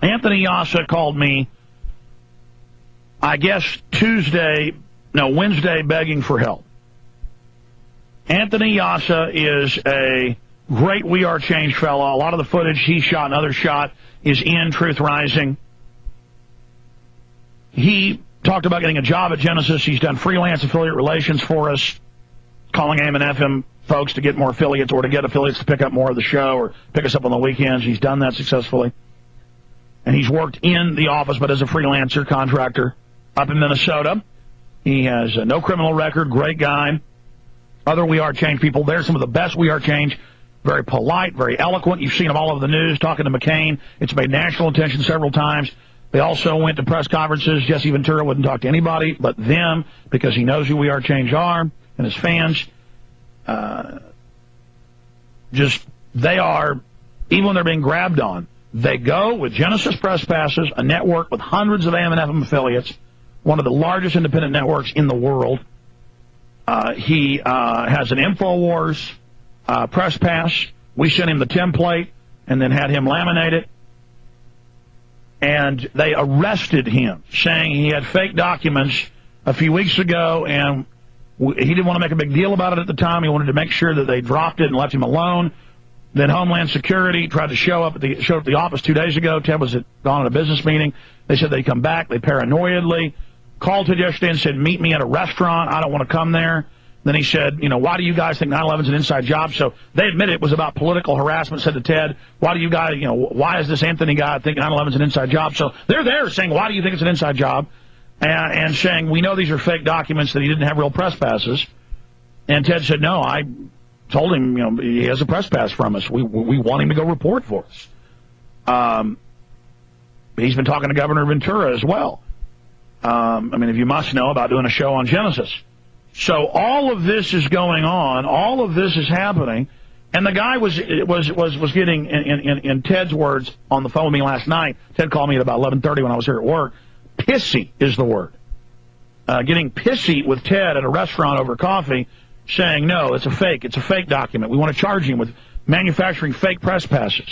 Anthony Jasa called me, I guess, Wednesday, begging for help. Anthony Jasa is a great We Are Change fellow. A lot of the footage he shot and others shot is in Truth Rising. He talked about getting a job at Genesis. He's done freelance affiliate relations for us, calling AM and FM folks to get more affiliates or to get affiliates to pick up more of the show or pick us up on the weekends. He's done that successfully. And he's worked in the office, but as a freelancer contractor up in Minnesota. He has no criminal record, great guy. Other We Are Change people, they're some of the best We Are Change. Very polite, very eloquent. You've seen them all over the news talking to McCain. It's made national attention several times. They also went to press conferences. Jesse Ventura wouldn't talk to anybody but them because he knows who We Are Change are and his fans. They are, even when they're being grabbed on, they go with Genesis Press Passes, a network with hundreds of AM and FM affiliates, one of the largest independent networks in the world. He has an InfoWars press pass. We sent him the template and then had him laminate it. And they arrested him, saying he had fake documents a few weeks ago, and he didn't want to make a big deal about it at the time. He wanted to make sure that they dropped it and left him alone. Then Homeland Security tried to show up at the office 2 days ago. Ted was gone at a business meeting. They said they'd come back. They paranoidly called Ted yesterday and said, meet me at a restaurant. I don't want to come there. Then he said, why do you guys think 9/11's an inside job? So they admitted it was about political harassment, said to Ted, why do you guys, why is this Anthony guy think 9/11's an inside job? So they're there saying, why do you think it's an inside job? And saying, we know these are fake documents, that he didn't have real press passes. And Ted said, no, I told him, he has a press pass from us. We want him to go report for us. He's been talking to Governor Ventura as well. If you must know about doing a show on Genesis. So all of this is going on. All of this is happening. And the guy was getting, in Ted's words, on the phone with me last night. Ted called me at about 11:30 when I was here at work. Pissy is the word. Getting pissy with Ted at a restaurant over coffee, saying, no, it's a fake document. We want to charge him with manufacturing fake press passes.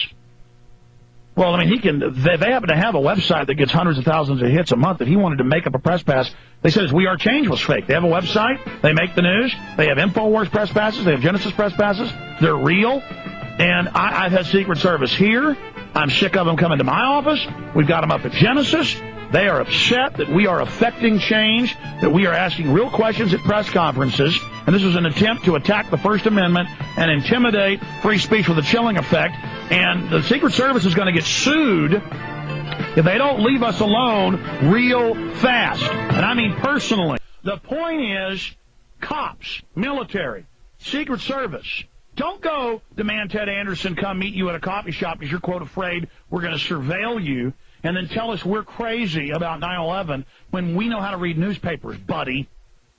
Well, they happen to have a website that gets hundreds of thousands of hits a month. If he wanted to make up a press pass, they said his We Are Change was fake. They have a website. They make the news. They have InfoWars press passes. They have Genesis press passes. They're real. And I've had Secret Service here. I'm sick of them coming to my office. We've got them up at Genesis. They are upset that we are affecting change, that we are asking real questions at press conferences, and this is an attempt to attack the First Amendment and intimidate free speech with a chilling effect. And the Secret Service is going to get sued if they don't leave us alone real fast. And I mean personally. The point is, cops, military, Secret Service, don't go demand Ted Anderson come meet you at a coffee shop because you're, quote, afraid we're going to surveil you, and then tell us we're crazy about 9/11 when we know how to read newspapers, buddy.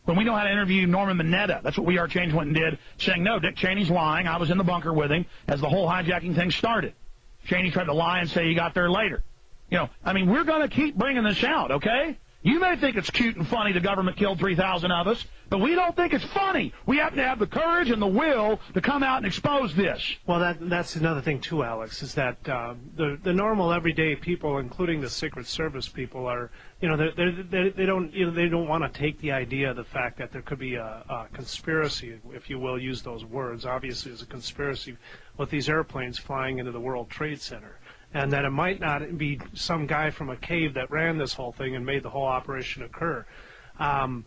When we know how to interview Norman Mineta. That's what We Are Change went and did, saying, no, Dick Cheney's lying. I was in the bunker with him as the whole hijacking thing started. Cheney tried to lie and say he got there later. We're going to keep bringing this out, okay? You may think it's cute and funny the government killed 3,000 of us, but we don't think it's funny. We have to have the courage and the will to come out and expose this. Well, that's another thing, too, Alex, is that the normal everyday people, including the Secret Service people, are, they don't want to take the idea, the fact that there could be a conspiracy, if you will, use those words. Obviously, there's a conspiracy with these airplanes flying into the World Trade Center. And that it might not be some guy from a cave that ran this whole thing and made the whole operation occur. I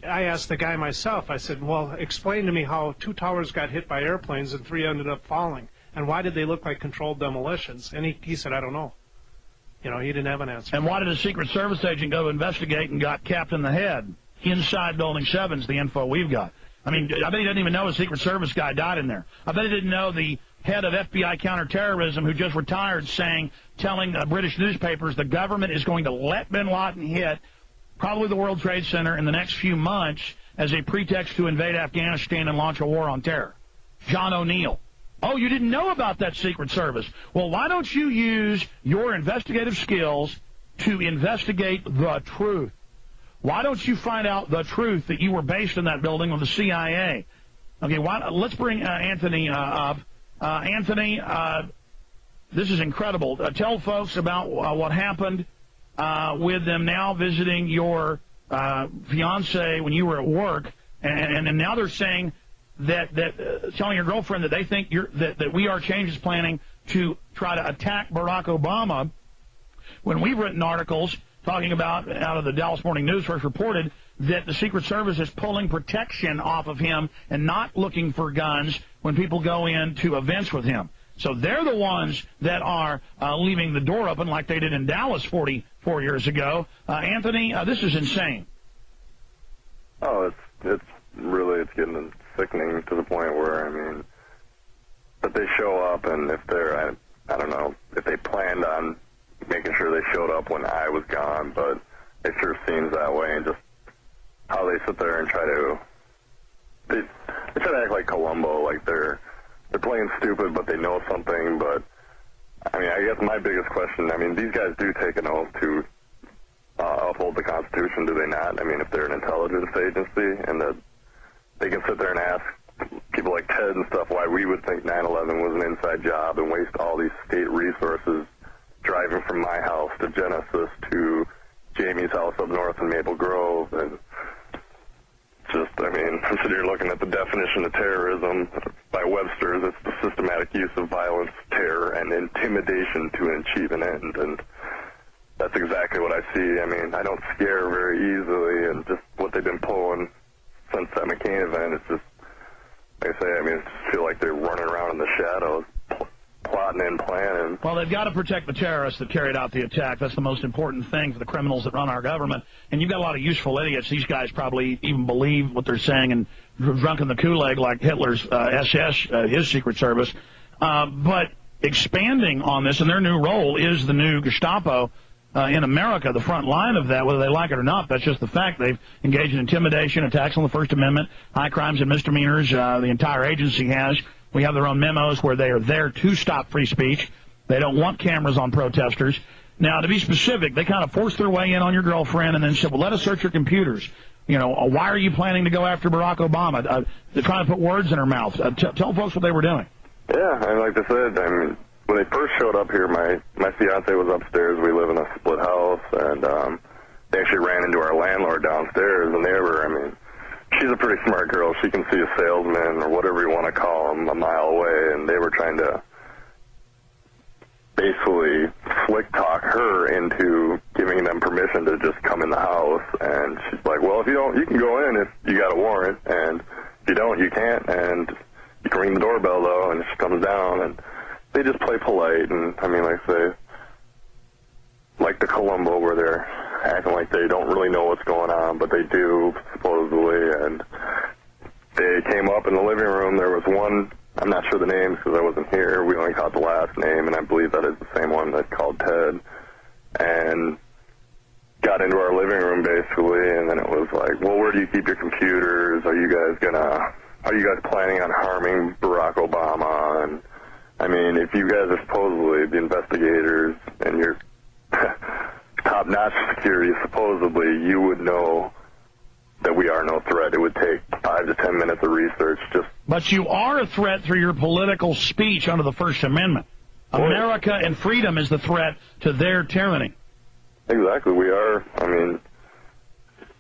asked the guy myself, I said, well, explain to me how 2 towers got hit by airplanes and 3 ended up falling. And why did they look like controlled demolitions? And he said, I don't know. He didn't have an answer. And why did a Secret Service agent go investigate and got capped in the head inside Building 7's the info we've got? I bet he didn't even know a Secret Service guy died in there. I bet he didn't know the head of FBI counterterrorism who just retired telling British newspapers the government is going to let bin Laden hit probably the World Trade Center in the next few months as a pretext to invade Afghanistan and launch a war on terror. John O'Neill. Oh, you didn't know about that Secret Service. Well, why don't you use your investigative skills to investigate the truth? Why don't you find out the truth that you were based in that building with the CIA? Okay, let's bring Anthony up. Anthony, This is incredible. Tell folks about what happened with them now visiting your fiance when you were at work, and now they're saying that telling your girlfriend that they think that We Are Change is planning to try to attack Barack Obama, when we've written articles talking about, out of the Dallas Morning News, first reported that the Secret Service is pulling protection off of him and not looking for guns when people go into events with him. So they're the ones that are leaving the door open like they did in Dallas 44 years ago. Anthony, this is insane. Oh, it's getting sickening to the point where, I mean, that they show up, and if they're, I don't know, if they planned on making sure they showed up when I was gone, but it sure seems that way, and just how they sit there and try to, they try to act like Columbo, like they're playing stupid, but they know something. But I mean, I guess my biggest question, I mean, these guys do take an oath to uphold the Constitution, do they not? I mean, if they're an intelligence agency, and that they can sit there and ask people like Ted and stuff why we would think 9/11 was an inside job and waste all these state resources driving from my house to Genesis to Jamie's house up north in Maple Grove. And just, I mean, I'm sitting here looking at the definition of terrorism by Webster's. It's the systematic use of violence, terror, and intimidation to achieve an end. And that's exactly what I see. I mean, I don't scare very easily, and just what they've been pulling since that McCain event, it's just, like I say, I mean, I just feel like they're running around in the shadows, plotting and planning. Well, they've got to protect the terrorists that carried out the attack. That's the most important thing for the criminals that run our government. And you've got a lot of useful idiots. These guys probably even believe what they're saying and drunk in the Kool-Aid like Hitler's SS, his Secret Service. But expanding on this, and their new role is the new Gestapo in America, the front line of that, whether they like it or not. That's just the fact. They've engaged in intimidation, attacks on the First Amendment, high crimes and misdemeanors. The entire agency has. We have their own memos where they are there to stop free speech. They don't want cameras on protesters. Now, to be specific, they kind of forced their way in on your girlfriend and then said, well, let us search your computers. You know, why are you planning to go after Barack Obama? They're trying to put words in her mouth. Tell folks what they were doing. Yeah, and like I said, I mean, when they first showed up here, my fiance was upstairs. We live in a split house, and they actually ran into our landlord downstairs, and they were, I mean, she's a pretty smart girl. She can see a salesman or whatever you want to call him a mile away, and they were trying to basically slick talk her into giving them permission to just come in the house. And she's like, well, if you don't, you can go in if you got a warrant, and if you don't, you can't, and you can ring the doorbell, though, and she comes down, and they just play polite. And, I mean, like I say, like the Columbo where they're acting like they don't really know what's going on, but they do, supposedly. And they came up in the living room. There was one, I'm not sure the names because I wasn't here. We only caught the last name, and I believe that is the same one that called Ted. And got into our living room, basically, and then it was like, well, where do you keep your computers? Are you guys planning on harming Barack Obama? And, I mean, if you guys are supposedly the investigators and you're top-notch security, supposedly, you would know that we are no threat. It would take 5 to 10 minutes of research. But you are a threat through your political speech under the First Amendment. America and freedom is the threat to their tyranny. Exactly. We are, I mean,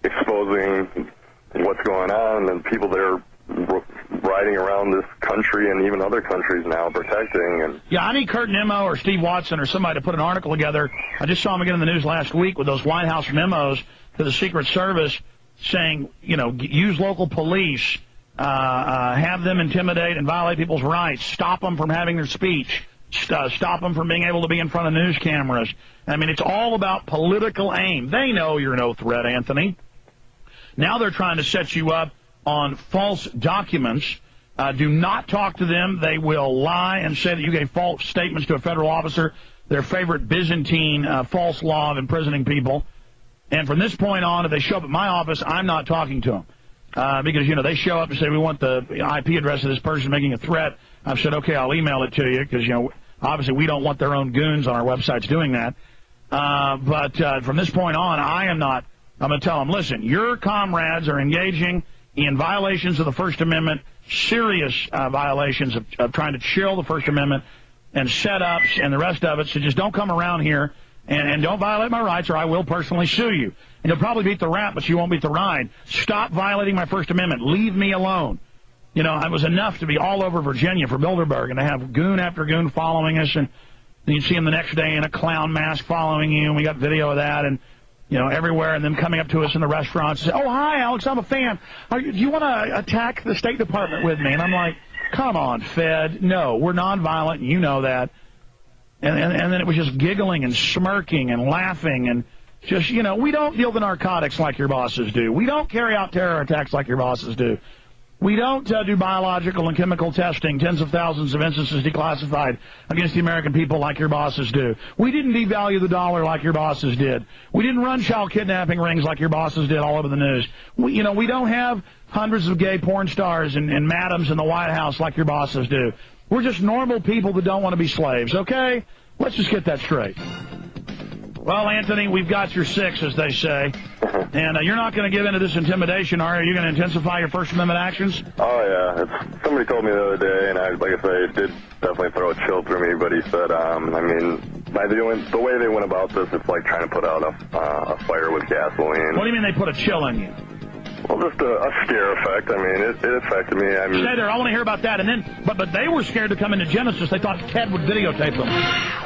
exposing what's going on, and people that are riding around this country and even other countries now protecting. And yeah, I need Kurt Nimmo or Steve Watson or somebody to put an article together. I just saw him again in the news last week with those White House memos to the Secret Service saying, you know, use local police, have them intimidate and violate people's rights, stop them from having their speech, stop them from being able to be in front of news cameras. I mean, it's all about political aim. They know you're no threat, Anthony. Now they're trying to set you up on false documents. Do not talk to them. They will lie and say that you gave false statements to a federal officer, their favorite Byzantine false law of imprisoning people. And from this point on, if they show up at my office, I'm not talking to them. Because, you know, they show up and say, we want the IP address of this person making a threat. I've said, okay, I'll email it to you because, you know, obviously we don't want their own goons on our websites doing that. But from this point on, I'm going to tell them, listen, your comrades are engaging in violations of the First Amendment, serious violations of trying to chill the First Amendment. and setups and the rest of it, so just don't come around here and don't violate my rights or I will personally sue you. And you'll probably beat the rap, but you won't beat the ride. Stop violating my First Amendment. Leave me alone. You know, it was enough to be all over Virginia for Bilderberg and to have goon after goon following us, and then you'd see him the next day in a clown mask following you, and we got video of that, and, you know, everywhere, and them coming up to us in the restaurants and say, oh, hi, Alex, I'm a fan. Do you want to attack the State Department with me? And I'm like, come on, Fed. No, we're nonviolent, and you know that. And then it was just giggling and smirking and laughing and just, you know, we don't deal the narcotics like your bosses do. We don't carry out terror attacks like your bosses do. We don't do biological and chemical testing, tens of thousands of instances declassified against the American people like your bosses do. We didn't devalue the dollar like your bosses did. We didn't run child kidnapping rings like your bosses did all over the news. We don't have hundreds of gay porn stars and madams in the White House like your bosses do. We're just normal people that don't want to be slaves, okay? Let's just get that straight. Well, Anthony, we've got your 6, as they say. And you're not going to give in to this intimidation, are you? You're going to intensify your First Amendment actions? Oh, yeah. Somebody told me the other day, and like I say, it did definitely throw a chill through me, but he said, I mean, by the way they went about this, it's like trying to put out a fire with gasoline. What do you mean they put a chill in you? Well, just a scare effect. I mean, it affected me. I mean, stay there. I want to hear about that. And then, but they were scared to come into Genesis. They thought Ted would videotape them.